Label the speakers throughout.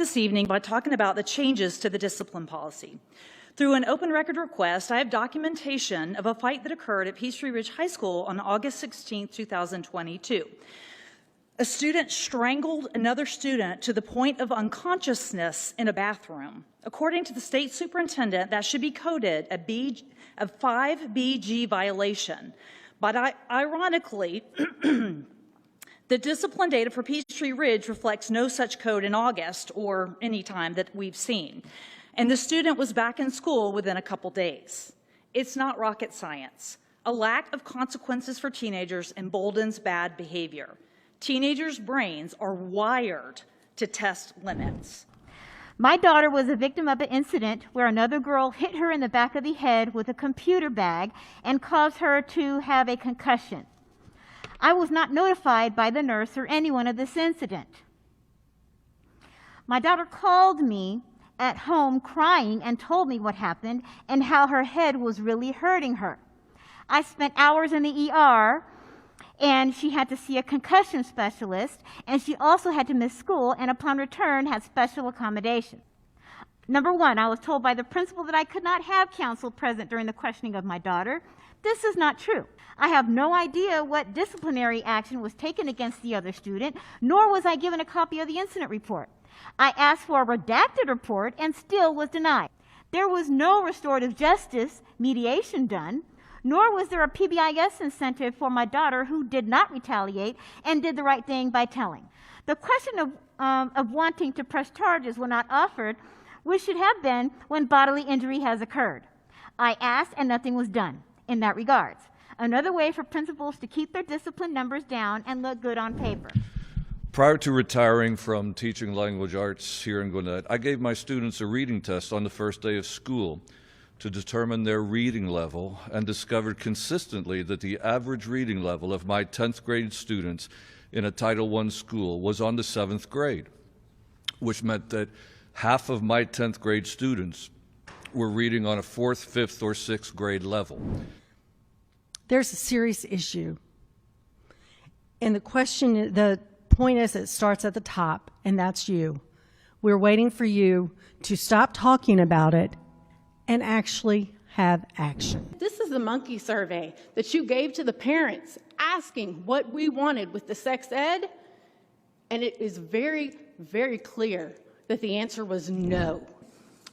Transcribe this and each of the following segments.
Speaker 1: this evening by talking about the changes to the discipline policy. Through an open record request, I have documentation of a fight that occurred at Peachtree Ridge High School on August 16, 2022. A student strangled another student to the point of unconsciousness in a bathroom. According to the state superintendent, that should be coded a 5BG violation. But ironically, the discipline data for Peachtree Ridge reflects no such code in August or any time that we've seen. And the student was back in school within a couple days. It's not rocket science. A lack of consequences for teenagers emboldens bad behavior. Teenagers' brains are wired to test limits.
Speaker 2: My daughter was a victim of an incident where another girl hit her in the back of the head with a computer bag and caused her to have a concussion. I was not notified by the nurse or anyone of this incident. My daughter called me at home crying and told me what happened and how her head was really hurting her. I spent hours in the ER, and she had to see a concussion specialist, and she also had to miss school, and upon return had special accommodation. Number one, I was told by the principal that I could not have counsel present during the questioning of my daughter. This is not true. I have no idea what disciplinary action was taken against the other student, nor was I given a copy of the incident report. I asked for a redacted report and still was denied. There was no restorative justice mediation done, nor was there a PBIS incentive for my daughter, who did not retaliate and did the right thing by telling. The question of wanting to press charges were not offered, which should have been when bodily injury has occurred. I asked and nothing was done in that regard. Another way for principals to keep their discipline numbers down and look good on paper.
Speaker 3: Prior to retiring from teaching language arts here in Gwinnett, I gave my students a reading test on the first day of school to determine their reading level, and discovered consistently that the average reading level of my 10th grade students in a Title I school was on the 7th grade, which meant that half of my 10th grade students were reading on a 4th, 5th, or 6th grade level.
Speaker 4: There's a serious issue. And the point is, it starts at the top, and that's you. We're waiting for you to stop talking about it and actually have action.
Speaker 5: This is the monkey survey that you gave to the parents asking what we wanted with the sex ed, and it is very, very clear that the answer was no.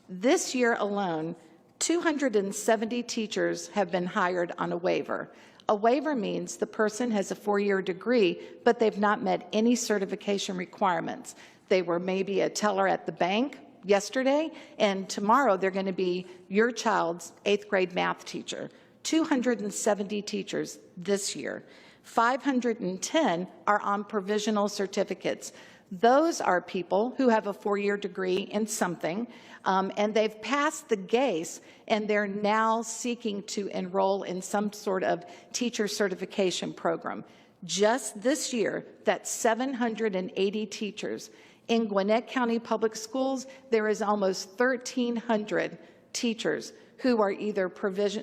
Speaker 6: This year alone, 270 teachers have been hired on a waiver. A waiver means the person has a 4-year degree, but they've not met any certification requirements. They were maybe a teller at the bank yesterday, and tomorrow they're going to be your child's 8th grade math teacher. 270 teachers this year. 510 are on provisional certificates. Those are people who have a 4-year degree in something, and they've passed the GACE, and they're now seeking to enroll in some sort of teacher certification program. Just this year, that's 780 teachers. In Gwinnett County Public Schools, there is almost 1,300 teachers who are either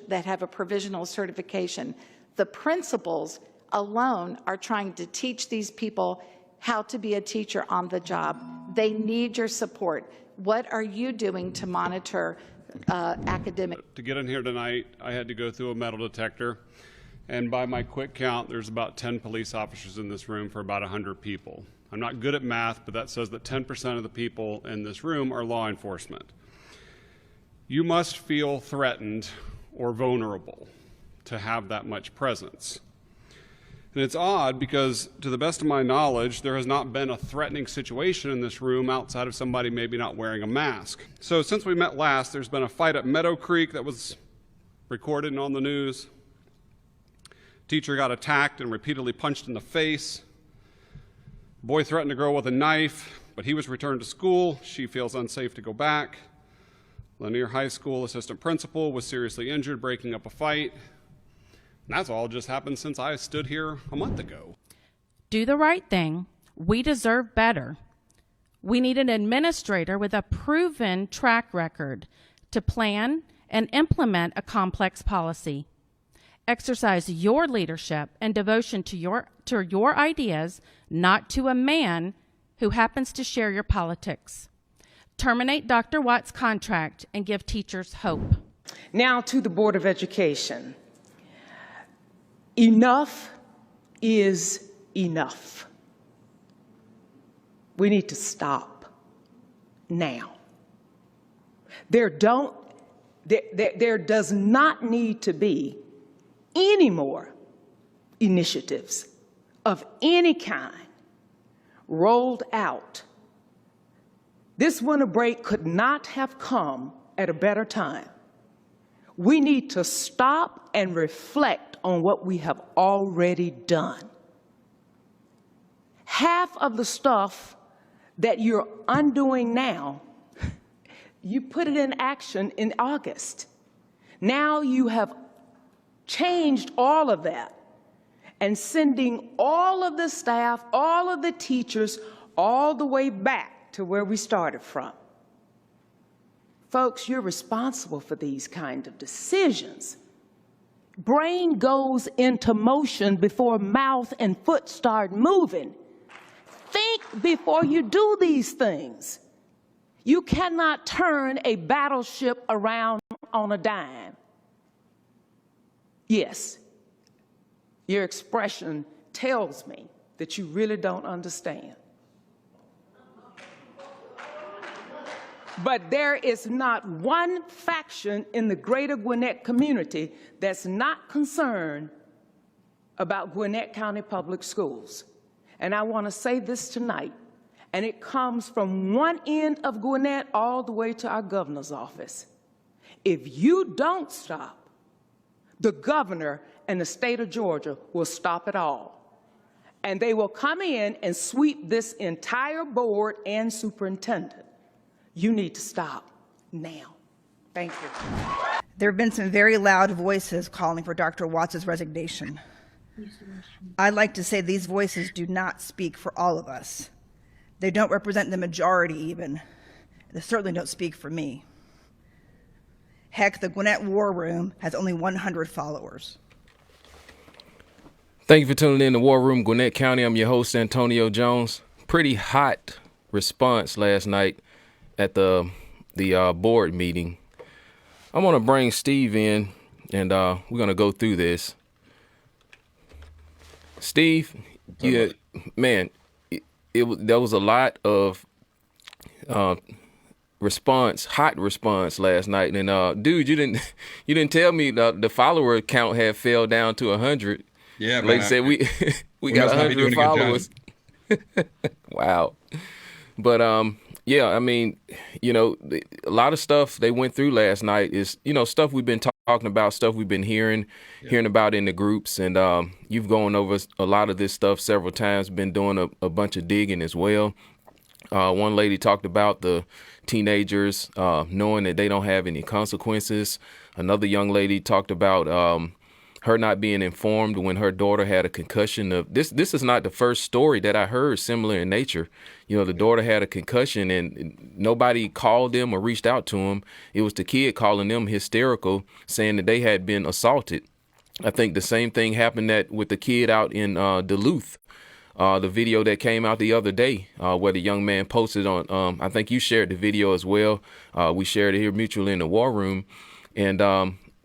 Speaker 6: that have a provisional certification. The principals alone are trying to teach these people how to be a teacher on the job. They need your support. What are you doing to monitor academic?
Speaker 7: To get in here tonight, I had to go through a metal detector, and by my quick count, there's about 10 police officers in this room for about 100 people. I'm not good at math, but that says that 10% of the people in this room are law enforcement. You must feel threatened or vulnerable to have that much presence. And it's odd because, to the best of my knowledge, there has not been a threatening situation in this room outside of somebody maybe not wearing a mask. So since we met last, there's been a fight at Meadow Creek that was recorded and on the news. Teacher got attacked and repeatedly punched in the face. Boy threatened a girl with a knife, but he was returned to school. She feels unsafe to go back. Lanier High School assistant principal was seriously injured breaking up a fight. And that's all just happened since I stood here a month ago.
Speaker 8: Do the right thing. We deserve better. We need an administrator with a proven track record to plan and implement a complex policy. Exercise your leadership and devotion to your ideas, not to a man who happens to share your politics. terminate Dr. Watt's contract, and give teachers hope.
Speaker 9: Now to the Board of Education. Enough is enough. We need to stop now. There does not need to be any more initiatives of any kind rolled out. This winter break could not have come at a better time. We need to stop and reflect on what we have already done. Half of the stuff that you're undoing now, you put it in action in August. Now you have changed all of that and sending all of the staff, all of the teachers, all the way back to where we started from. Folks, you're responsible for these kind of decisions. Brain goes into motion before mouth and foot start moving. Think before you do these things. You cannot turn a battleship around on a dime. Yes, your expression tells me that you really don't understand. But there is not one faction in the greater Gwinnett community that's not concerned about Gwinnett County Public Schools. And I want to say this tonight, and it comes from one end of Gwinnett all the way to our governor's office. If you don't stop, the governor and the state of Georgia will stop it all. And they will come in and sweep this entire board and superintendent. You need to stop now. Thank you.
Speaker 10: There have been some very loud voices calling for Dr. Watts' resignation. I'd like to say these voices do not speak for all of us. They don't represent the majority even. They certainly don't speak for me. Heck, the Gwinnett War Room has only 100 followers.
Speaker 11: Thank you for tuning in to War Room Gwinnett County. I'm your host, Antonio Jones. Pretty hot response last night at the board meeting. I'm going to bring Steve in, and we're going to go through this. Steve, yeah, man, there was a lot of hot response last night, and dude, you didn't tell me the follower count had fell down to 100.
Speaker 12: Yeah,
Speaker 11: like
Speaker 12: man.
Speaker 11: I said, we got 100 followers. Wow, but yeah, I mean, a lot of stuff they went through last night is, stuff we've been talking about, stuff we've been hearing about in the groups. And you've gone over a lot of this stuff several times, been doing a bunch of digging as well. One lady talked about the teenagers knowing that they don't have any consequences. Another young lady talked about her not being informed when her daughter had a concussion. This is not the first story that I heard similar in nature. The daughter had a concussion and nobody called them or reached out to them. It was the kid calling them hysterical, saying that they had been assaulted. I think the same thing happened with the kid out in Duluth. The video that came out the other day where the young man posted on, I think you shared the video as well. We shared it here mutually in the War Room. And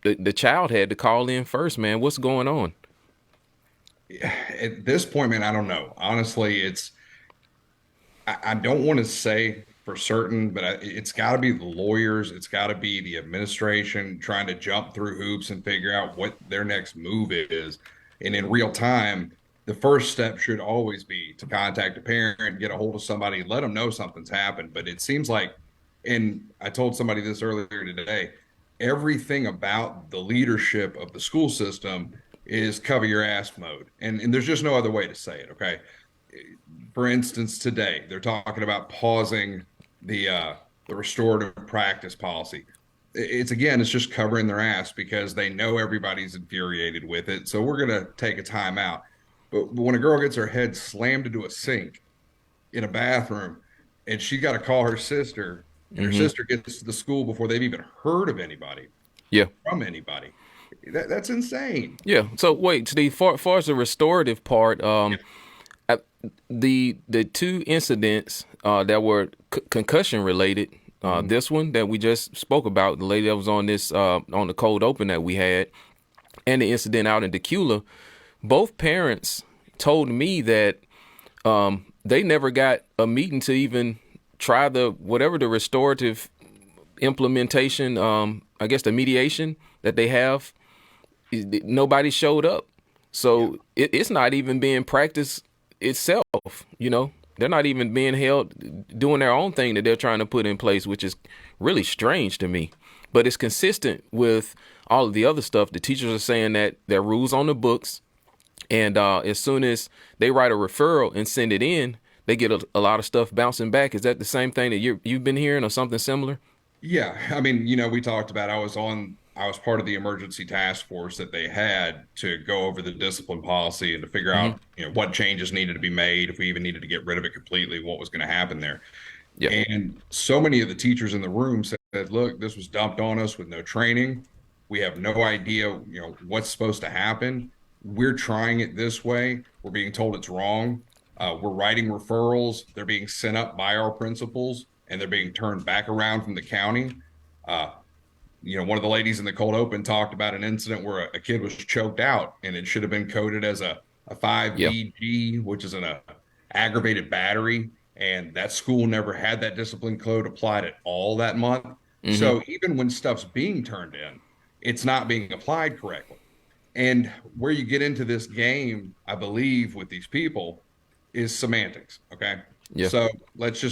Speaker 11: the child had to call in first, man. What's going on?
Speaker 12: At this point, man, I don't know. Honestly, I don't want to say for certain, but it's got to be the lawyers. It's got to be the administration trying to jump through hoops and figure out what their next move is. And in real time, the first step should always be to contact a parent, get a hold of somebody, let them know something's happened. But it seems like, and I told somebody this earlier today, everything about the leadership of the school system is cover your ass mode. And there's just no other way to say it, okay? For instance, today, they're talking about pausing the restorative practice policy. It's just covering their ass because they know everybody's infuriated with it. So we're going to take a time out. But when a girl gets her head slammed into a sink in a bathroom and she got to call her sister, and her sister gets to the school before they've even heard of anybody from anybody, that's insane. Yeah.
Speaker 11: So wait, Steve, far as the restorative part, the two incidents that were concussion related, This one that we just spoke about, the lady that was on this on the cold open that we had, and the incident out in Decula, both parents told me that they never got a meeting to even try the restorative implementation, I guess the mediation that they have. Nobody showed up. So it's not even being practiced itself, They're not even being held doing their own thing that they're trying to put in place, which is really strange to me. But it's consistent with all of the other stuff. The teachers are saying that there are rules on the books, and as soon as they write a referral and send it in, they get a lot of stuff bouncing back. Is that the same thing that you've been hearing or something similar?
Speaker 12: Yeah, I mean, we talked about I was part of the emergency task force that they had to go over the discipline policy and to figure out, what changes needed to be made, if we even needed to get rid of it completely, what was going to happen there. Yeah. And so many of the teachers in the room said, look, this was dumped on us with no training. We have no idea, what's supposed to happen. We're trying it this way. We're being told it's wrong. We're writing referrals. They're being sent up by our principals, and they're being turned back around from the county. One of the ladies in the cold open talked about an incident where a kid was choked out, and it should have been coded as a 5EG, which is an aggravated battery. And that school never had that discipline code applied at all that month. Mm-hmm. So even when stuff's being turned in, it's not being applied correctly. And where you get into this game, I believe, with these people is semantics. Okay. Yeah. So let's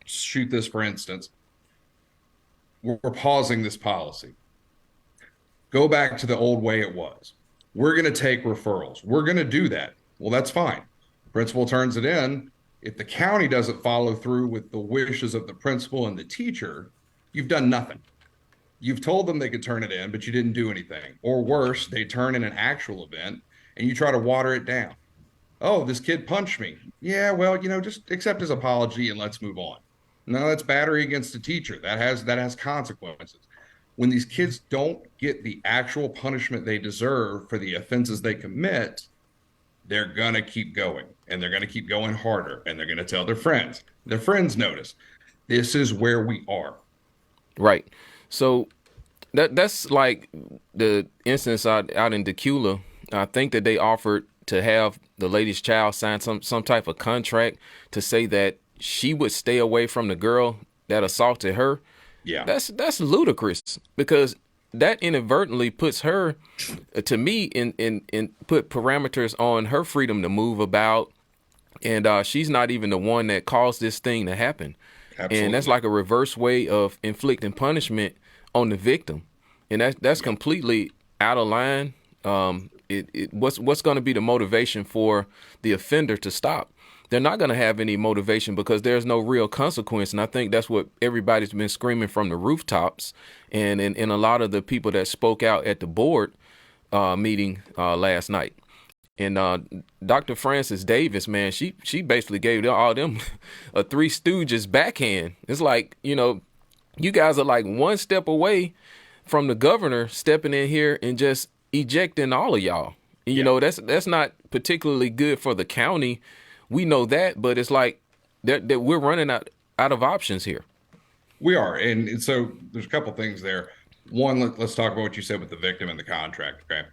Speaker 12: shoot this for instance. We're pausing this policy. Go back to the old way it was. We're going to take referrals. We're going to do that. Well, that's fine. Principal turns it in. If the county doesn't follow through with the wishes of the principal and the teacher, you've done nothing. You've told them they could turn it in, but you didn't do anything. Or worse, they turn in an actual event and you try to water it down. Oh, this kid punched me. Yeah, well, just accept his apology and let's move on. No, that's battery against a teacher. That has consequences. When these kids don't get the actual punishment they deserve for the offenses they commit, they're going to keep going, and they're going to keep going harder, and they're going to tell their friends. Their friends notice. This is where we are. Right.
Speaker 11: So that's like the instance out in Decula. I think that they offered to have the lady's child sign some type of contract to say that she would stay away from the girl that assaulted her. Yeah. That's ludicrous, because that inadvertently puts her, to me, in put parameters on her freedom to move about. And she's not even the one that caused this thing to happen. Absolutely. And that's like a reverse way of inflicting punishment on the victim. And that's completely out of line. What's going to be the motivation for the offender to stop? They're not going to have any motivation because there's no real consequence. And I think that's what everybody's been screaming from the rooftops. And a lot of the people that spoke out at the board meeting last night. And Dr.Francis Davis, man, she basically gave all them a Three Stooges backhand. It's like, you guys are like one step away from the governor stepping in here and just ejecting all of y'all. That's not particularly good for the county. We know that, but it's like that we're running out of options here.
Speaker 12: We are. And so there's a couple things there. One, let's talk about what you said with the victim and the contract. Okay.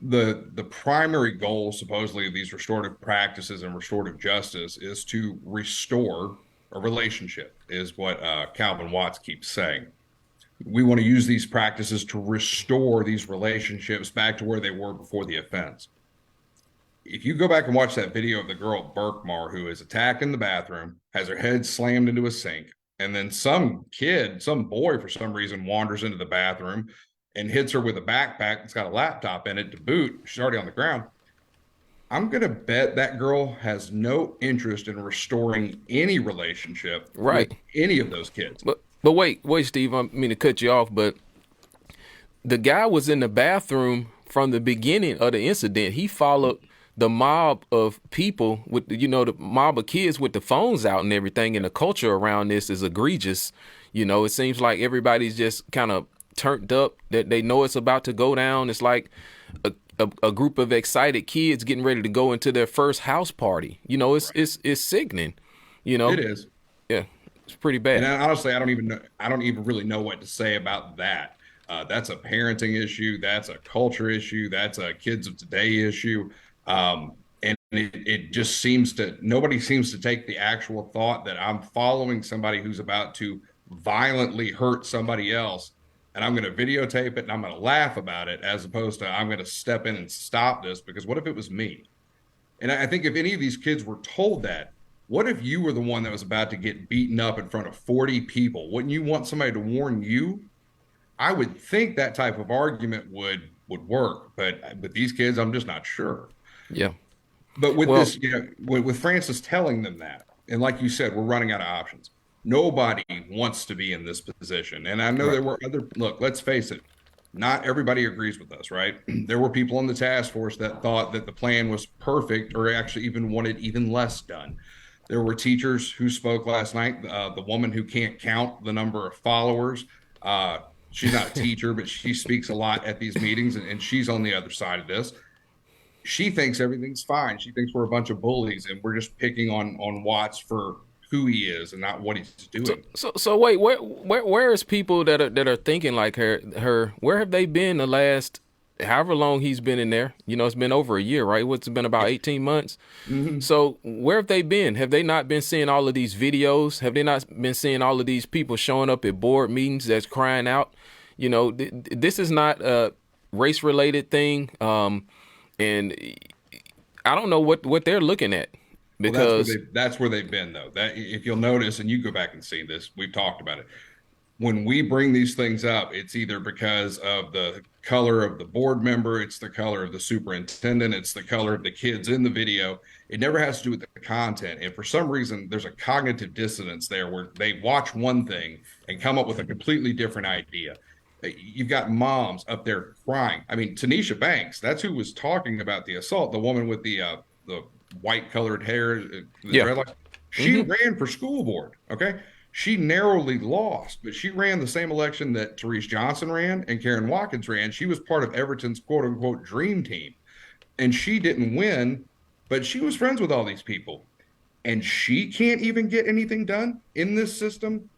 Speaker 12: The primary goal, supposedly, of these restorative practices and restorative justice is to restore a relationship, is what Calvin Watts keeps saying. We want to use these practices to restore these relationships back to where they were before the offense. If you go back and watch that video of the girl at Berkmar who is attacked in the bathroom, has her head slammed into a sink, and then some boy for some reason wanders into the bathroom and hits her with a backpack that's got a laptop in it to boot. She's already on the ground. I'm going to bet that girl has no interest in restoring any relationship with any of those kids.
Speaker 11: But wait, Steve, I mean to cut you off, but the guy was in the bathroom from the beginning of the incident. He followed the mob of people with, the mob of kids with the phones out and everything. And the culture around this is egregious. It seems like everybody's just kind of turned up, that they know it's about to go down. It's like a group of excited kids getting ready to go into their first house party. It's sickening. It
Speaker 12: is.
Speaker 11: Yeah. It's pretty bad.
Speaker 12: And honestly, I don't even really know what to say about that. That's a parenting issue. That's a culture issue. That's a kids of today issue. And it just seems nobody seems to take the actual thought that I'm following somebody who's about to violently hurt somebody else, and I'm going to videotape it and I'm going to laugh about it, as opposed to I'm going to step in and stop this, because what if it was me? And I think if any of these kids were told that, what if you were the one that was about to get beaten up in front of 40 people? Wouldn't you want somebody to warn you? I would think that type of argument would work, but with these kids, I'm just not sure.
Speaker 11: Yeah.
Speaker 12: But with this, with Francis telling them that, and like you said, we're running out of options. Nobody wants to be in this position. And I know there were look, let's face it, not everybody agrees with us, right? There were people on the task force that thought that the plan was perfect, or actually even wanted even less done. There were teachers who spoke last night. The woman who can't count the number of followers, she's not a teacher, but she speaks a lot at these meetings, and she's on the other side of this. She thinks everything's fine. She thinks we're a bunch of bullies and we're just picking on Watts for who he is and not what he's doing.
Speaker 11: So wait, where is people that are thinking like her? Where have they been the last however long he's been in there? You know, it's been over a year, right? What's been about 18 months? Mm-hmm. So where have they been? Have they not been seeing all of these videos? Have they not been seeing all of these people showing up at board meetings that's crying out? You know, this is not a race-related thing. And I don't know what they're looking at, because
Speaker 12: that's where they've been, though. That, if you'll notice, and you go back and see this, we've talked about it. When we bring these things up, it's either because of the color of the board member, it's the color of the superintendent, it's the color of the kids in the video. It never has to do with the content. And for some reason, there's a cognitive dissonance there where they watch one thing and come up with a completely different idea. You've got moms up there crying. I mean, Tanisha Banks, that's who was talking about the assault, the woman with the white colored hair. She ran for school board. Okay. She narrowly lost, but she ran the same election that Therese Johnson ran and Karen Watkins ran. She was part of Everton's quote unquote dream team, and she didn't win, but she was friends with all these people, and she can't even get anything done in this system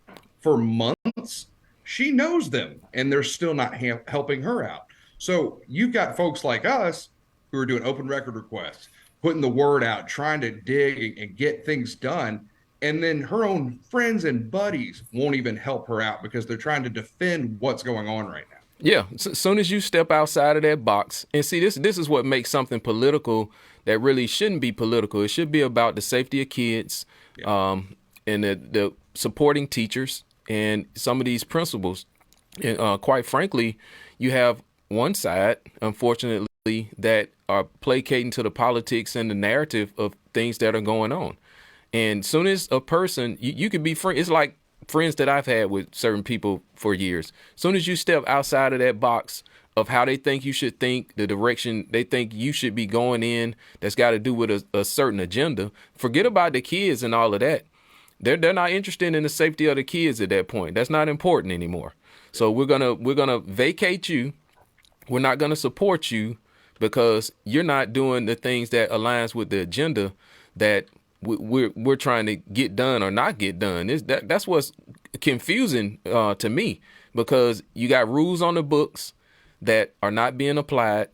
Speaker 12: for months. She knows them, and they're still not helping her out. So you've got folks like us who are doing open record requests, putting the word out, trying to dig and get things done. And then her own friends and buddies won't even help her out because they're trying to defend what's going on right now.
Speaker 11: Yeah. As soon as you step outside of that box and see this is what makes something political that really shouldn't be political. It should be about the safety of kids, and the supporting teachers and some of these principles. And quite frankly, you have one side, unfortunately, that are placating to the politics and the narrative of things that are going on. And soon as a person, you could be friends, it's like friends that I've had with certain people for years. Soon as you step outside of that box of how they think you should think, the direction they think you should be going in, that's got to do with a certain agenda, forget about the kids and all of that. They're not interested in the safety of the kids at that point. That's not important anymore. So we're gonna vacate you. We're not gonna support you because you're not doing the things that aligns with the agenda that we're trying to get done or not get done. That's what's confusing to me, because you got rules on the books that are not being applied.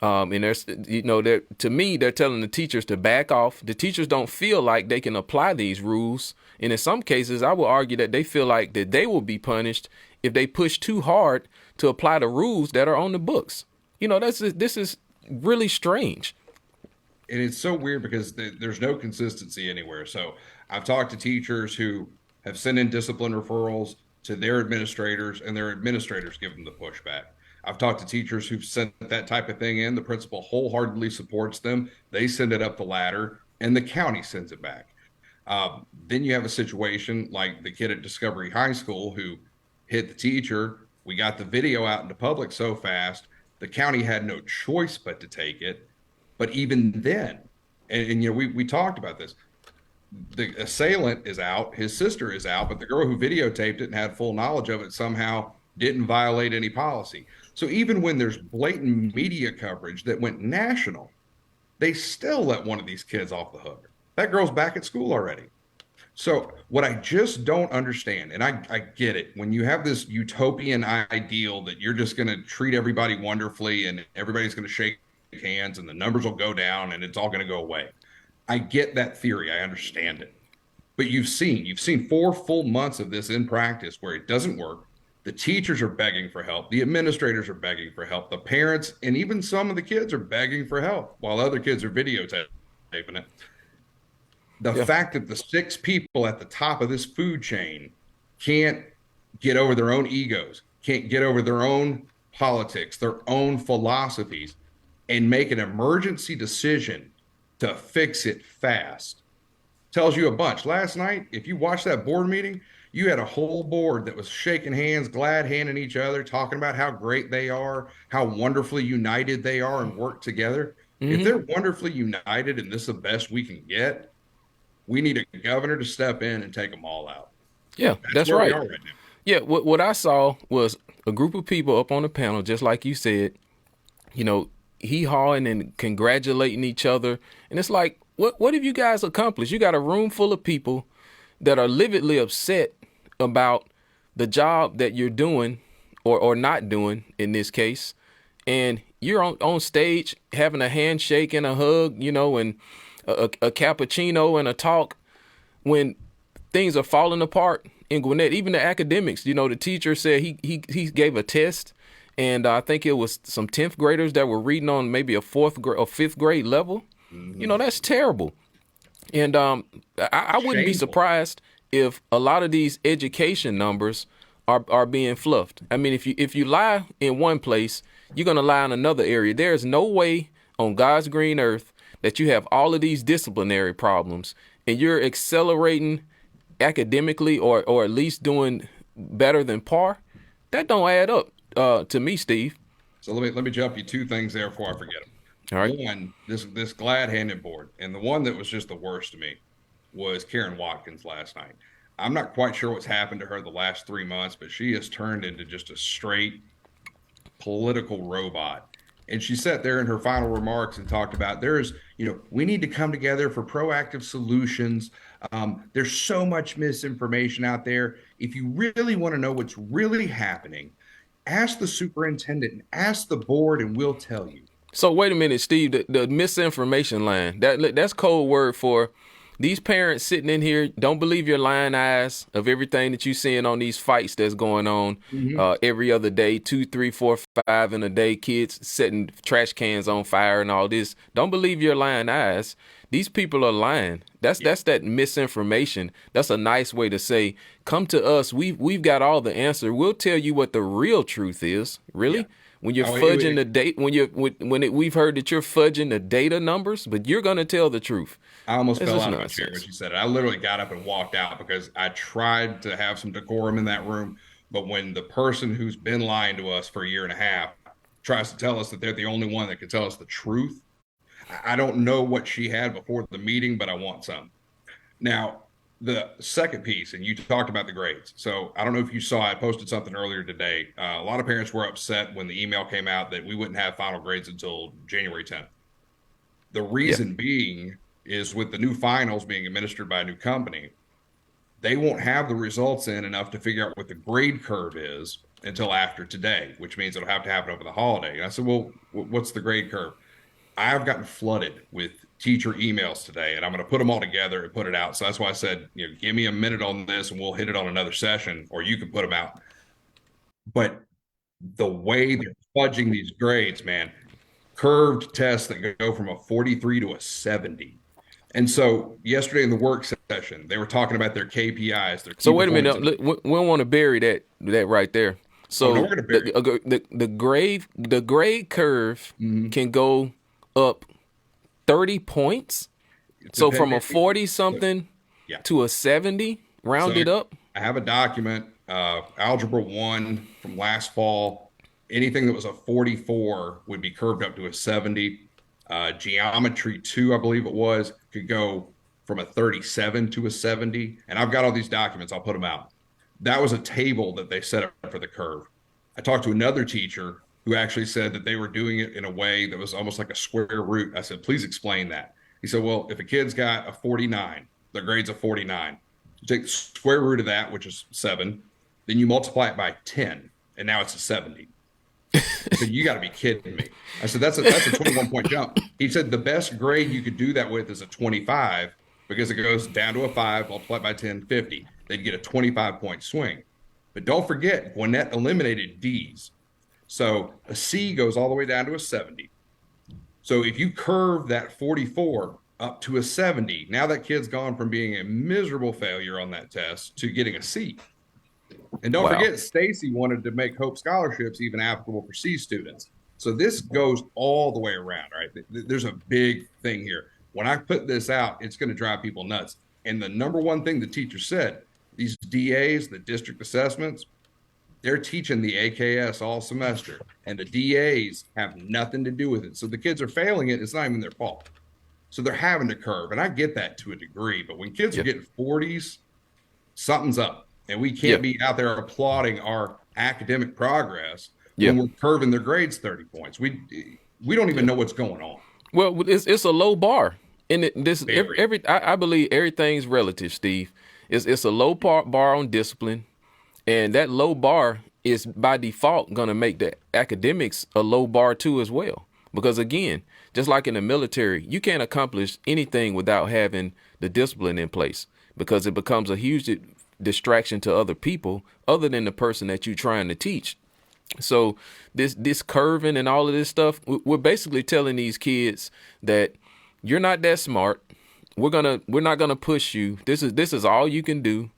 Speaker 11: And there's, to me, they're telling the teachers to back off. The teachers don't feel like they can apply these rules. And in some cases, I will argue that they feel like that they will be punished if they push too hard to apply the rules that are on the books. This is really strange.
Speaker 12: And it's so weird because there's no consistency anywhere. So I've talked to teachers who have sent in discipline referrals to their administrators, and their administrators give them the pushback. I've talked to teachers who've sent that type of thing in. The principal wholeheartedly supports them. They send it up the ladder, and the county sends it back. Then you have a situation like the kid at Discovery High School who hit the teacher. We got the video out into public so fast, the county had no choice but to take it. But even then, and we talked about this, the assailant is out, his sister is out, but the girl who videotaped it and had full knowledge of it somehow didn't violate any policy. So even when there's blatant media coverage that went national, they still let one of these kids off the hook. That girl's back at school already. So what I just don't understand, and I get it, when you have this utopian ideal that you're just going to treat everybody wonderfully and everybody's going to shake hands and the numbers will go down and it's all going to go away. I get that theory. I understand it. But you've seen 4 full months of this in practice where it doesn't work. The teachers are begging for help. The administrators are begging for help. The parents and even some of the kids are begging for help while other kids are videotaping it. The fact that the 6 people at the top of this food chain can't get over their own egos, can't get over their own politics, their own philosophies, and make an emergency decision to fix it fast tells you a bunch. Last night, if you watched that board meeting, you had a whole board that was shaking hands, glad handing each other, talking about how great they are, how wonderfully united they are and work together. If they're wonderfully united and this is the best we can get, we need a governor to step in and take them all out.
Speaker 11: Yeah, that's right.
Speaker 12: We are right now.
Speaker 11: Yeah, what I saw was a group of people up on the panel, just like you said, hee-hawing and congratulating each other. And it's like, what have you guys accomplished? You got a room full of people that are lividly upset about the job that you're doing or not doing in this case. And you're on stage having a handshake and a hug, and a cappuccino and a talk when things are falling apart in Gwinnett. Even the academics, the teacher said he gave a test, and I think it was some 10th graders that were reading on maybe a 5th grade level. That's terrible. And I wouldn't be surprised if a lot of these education numbers are being fluffed. I mean, if you lie in one place, you're going to lie in another area. There's no way on God's green earth that you have all of these disciplinary problems and you're accelerating academically or at least doing better than par. That don't add up to me, Steve.
Speaker 12: So let me jump you 2 things there before I forget them.
Speaker 11: All right.
Speaker 12: One, this glad-handed board, and the one that was just the worst to me was Karen Watkins last night. I'm not quite sure what's happened to her the last 3 months, but she has turned into just a straight political robot. And she sat there in her final remarks and talked about we need to come together for proactive solutions. There's so much misinformation out there. If you really want to know what's really happening, ask the superintendent and ask the board and we'll tell you.
Speaker 11: So wait a minute, Steve, the misinformation line, that's code word for these parents sitting in here, don't believe your lying eyes of everything that you're seeing on these fights that's going on every other day, 2, 3, 4, 5 in a day, kids setting trash cans on fire and all this. Don't believe your lying eyes. These people are lying. That's that misinformation. That's a nice way to say, come to us. We've got all the answer. We'll tell you what the real truth is. Really? Yeah. When you're fudging the date, we've heard that you're fudging the data numbers, but you're going to tell the truth.
Speaker 12: I almost fell out of my chair when she said it. I literally got up and walked out because I tried to have some decorum in that room. But when the person who's been lying to us for a year and a half tries to tell us that they're the only one that can tell us the truth, I don't know what she had before the meeting, but I want some. Now, the second piece, and you talked about the grades. So I don't know if you saw, I posted something earlier today. A lot of parents were upset when the email came out that we wouldn't have final grades until January 10th. The reason being is with the new finals being administered by a new company, they won't have the results in enough to figure out what the grade curve is until after today, which means it'll have to happen over the holiday. And I said, well, what's the grade curve? I've gotten flooded with teacher emails today, and I'm going to put them all together and put it out. So that's why I said, give me a minute on this and we'll hit it on another session, or you can put them out. But the way they're fudging these grades, man, curved tests that go from a 43 to a 70. And so yesterday in the work session, they were talking about their KPIs.
Speaker 11: So wait a minute, we don't want to bury that right there. So
Speaker 12: no, we're gonna bury
Speaker 11: the grade curve can go up 30 points. So from a 40 something to a 70, rounded up.
Speaker 12: I have a document, Algebra 1 from last fall. Anything that was a 44 would be curved up to a 70. Geometry 2, I believe it was, could go from a 37 to a 70. And I've got all these documents. I'll put them out. That was a table that they set up for the curve. I talked to another teacher who actually said that they were doing it in a way that was almost like a square root. I said, please explain that. He said, well, if a kid's got a 49, their grade's a 49. You take the square root of that, which is 7, then you multiply it by 10, and now it's a 70. I said, you got to be kidding me. I said, that's a 21-point jump. He said the best grade you could do that with is a 25 because it goes down to a 5, multiplied by 10, 50. They'd get a 25-point swing. But don't forget, Gwinnett eliminated D's. So a C goes all the way down to a 70. So if you curve that 44 up to a 70, now that kid's gone from being a miserable failure on that test to getting a C. And don't forget, Stacy wanted to make Hope scholarships even applicable for C students. So this goes all the way around, right? There's a big thing here. When I put this out, it's going to drive people nuts. And the number one thing the teacher said, these DAs, the district assessments, they're teaching the AKS all semester, and the DAs have nothing to do with it. So the kids are failing it. It's not even their fault. So they're having to curve. And I get that to a degree. But when kids are getting 40s, something's up. And we can't be out there applauding our academic progress when we're curving their grades 30 points. We don't even know what's going on.
Speaker 11: Well, it's a low bar. And I believe everything's relative, Steve. It's a low bar on discipline. And that low bar is by default going to make the academics a low bar too as well. Because again, just like in the military, you can't accomplish anything without having the discipline in place, because it becomes a huge distraction to other people other than the person that you're trying to teach. So this curving and all of this stuff, we're basically telling these kids that you're not that smart. We're not gonna push you. This is all you can do,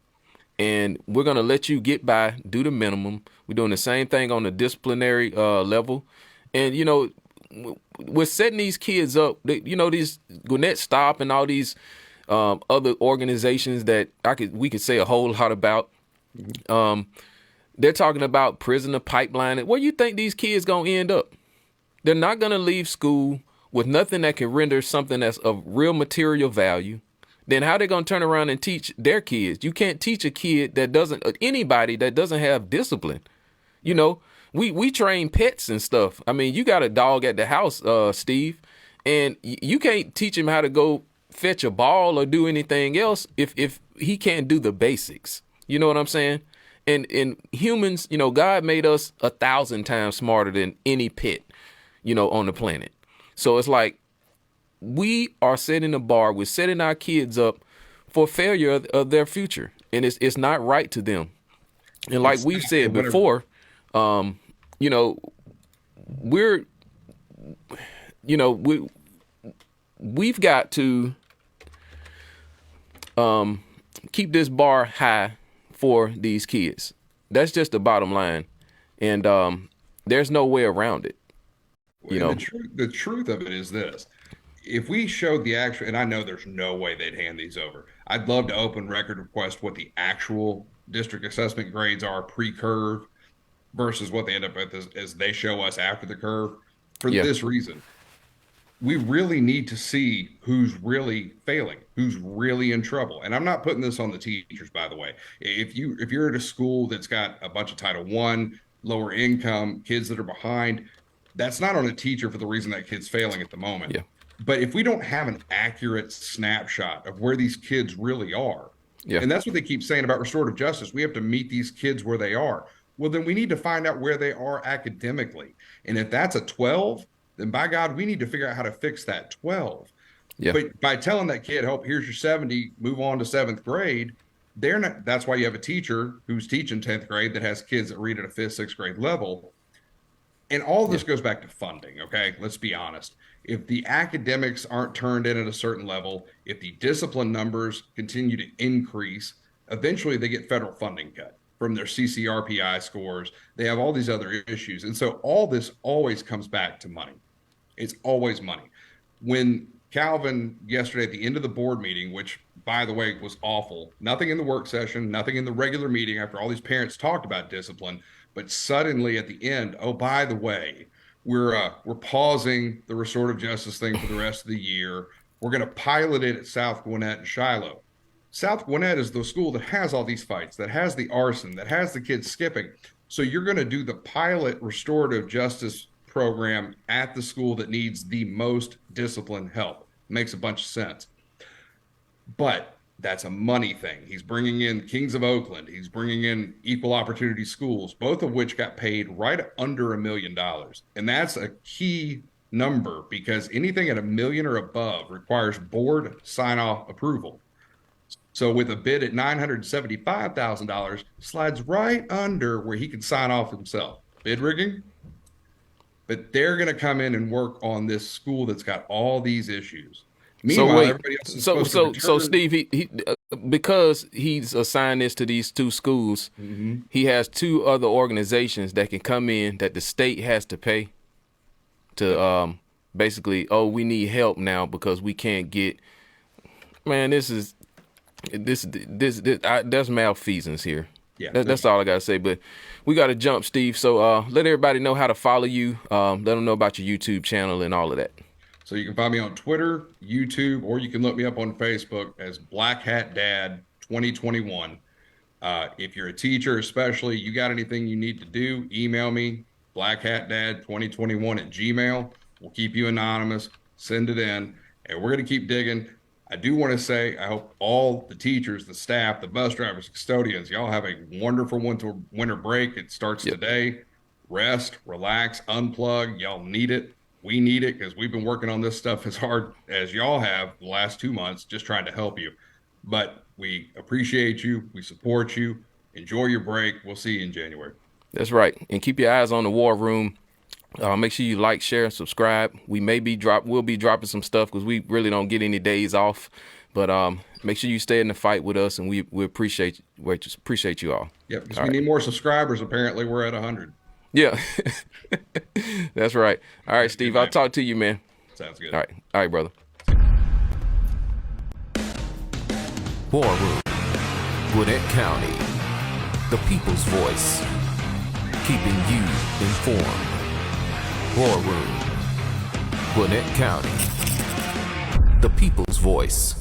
Speaker 11: and we're gonna let you get by, do the minimum. We're doing the same thing on the disciplinary level, and we're setting these kids up. These Gwinnett Stop and all these other organizations that we could say a whole lot about. They're talking about prisoner pipeline. Where you think these kids gonna end up? They're not gonna leave school with nothing that can render something that's of real material value. Then how they gonna turn around and teach their kids? You can't teach a kid anybody that doesn't have discipline. We train pets and stuff. I mean, you got a dog at the house, Steve, and you can't teach him how to go fetch a ball or do anything else if he can't do the basics. You know what I'm saying? And humans, God made us 1,000 times smarter than any pet, on the planet. So it's like we are setting the bar. We're setting our kids up for failure of their future, and it's not right to them. And like we've said before, we've got to keep this bar high for these kids. That's just the bottom line. And there's no way around it.
Speaker 12: The truth of it is this. If we showed the actual, and I know there's no way they'd hand these over. I'd love to open record request what the actual district assessment grades are pre-curve versus what they end up with as they show us after the curve. For this reason, we really need to see who's really failing, who's really in trouble. And I'm not putting this on the teachers, by the way. If you're at a school that's got a bunch of Title I, lower income, kids that are behind, that's not on a teacher for the reason that kid's failing at the moment. But if we don't have an accurate snapshot of where these kids really are, and that's what they keep saying about restorative justice, we have to meet these kids where they are. Well, then we need to find out where they are academically. And if that's a 12, then by God, we need to figure out how to fix that 12. But by telling that kid, here's your 70, move on to 7th grade, that's why you have a teacher who's teaching 10th grade that has kids that read at a 5th, 6th grade level. And all this goes back to funding, okay? Let's be honest. If the academics aren't turned in at a certain level, if the discipline numbers continue to increase, eventually they get federal funding cut from their CCRPI scores. They have all these other issues. And so all this always comes back to money. It's always money. When Calvin yesterday at the end of the board meeting, which by the way was awful, nothing in the work session, nothing in the regular meeting after all these parents talked about discipline, but suddenly at the end, oh, by the way, we're pausing the restorative justice thing for the rest of the year. We're going to pilot it at South Gwinnett and Shiloh. South Gwinnett is the school that has all these fights, that has the arson, that has the kids skipping. So you're going to do the pilot restorative justice program at the school that needs the most disciplined help. Makes a bunch of sense. But That's a money thing. He's bringing in Kings of Oakland. He's bringing in equal opportunity schools, both of which got paid right under $1 million. And that's a key number because anything at $1 million or above requires board sign-off approval. So with a bid at $975,000, slides right under where he can sign off himself. Bid rigging? But they're going to come in and work on this school that's got all these issues. Meanwhile, everybody else is supposed to
Speaker 11: so Steve, he because he's assigned this to these two schools, he has two other organizations that can come in that the state has to pay to basically, oh, we need help now because we can't get. Man, there's malfeasance here. Yeah, that's all I gotta say. But we gotta jump, Steve. So let everybody know how to follow you. Let them know about your YouTube channel and all of that.
Speaker 12: So you can find me on Twitter, YouTube, or you can look me up on Facebook as Black Hat Dad 2021. If you're a teacher, especially, you got anything you need to do, email me, blackhatdad2021@gmail. We'll keep you anonymous. Send it in, and we're going to keep digging. I do want to say I hope all the teachers, the staff, the bus drivers, custodians, y'all have a wonderful winter break. It starts today. Rest, relax, unplug. Y'all need it. We need it because we've been working on this stuff as hard as y'all have the last 2 months, just trying to help you. But we appreciate you. We support you. Enjoy your break. We'll see you in January.
Speaker 11: That's right. And keep your eyes on the War Room. Make sure you like, share, and subscribe. We'll be dropping some stuff because we really don't get any days off. But make sure you stay in the fight with us, and we appreciate you all.
Speaker 12: Yep, because we need more subscribers. Apparently, we're at 100.
Speaker 11: Yeah, that's right. All right, Steve, I'll talk to you, man.
Speaker 12: Sounds good.
Speaker 11: All right, brother.
Speaker 13: War Room, Gwinnett County, the people's voice, keeping you informed. War Room, Gwinnett County, the people's voice.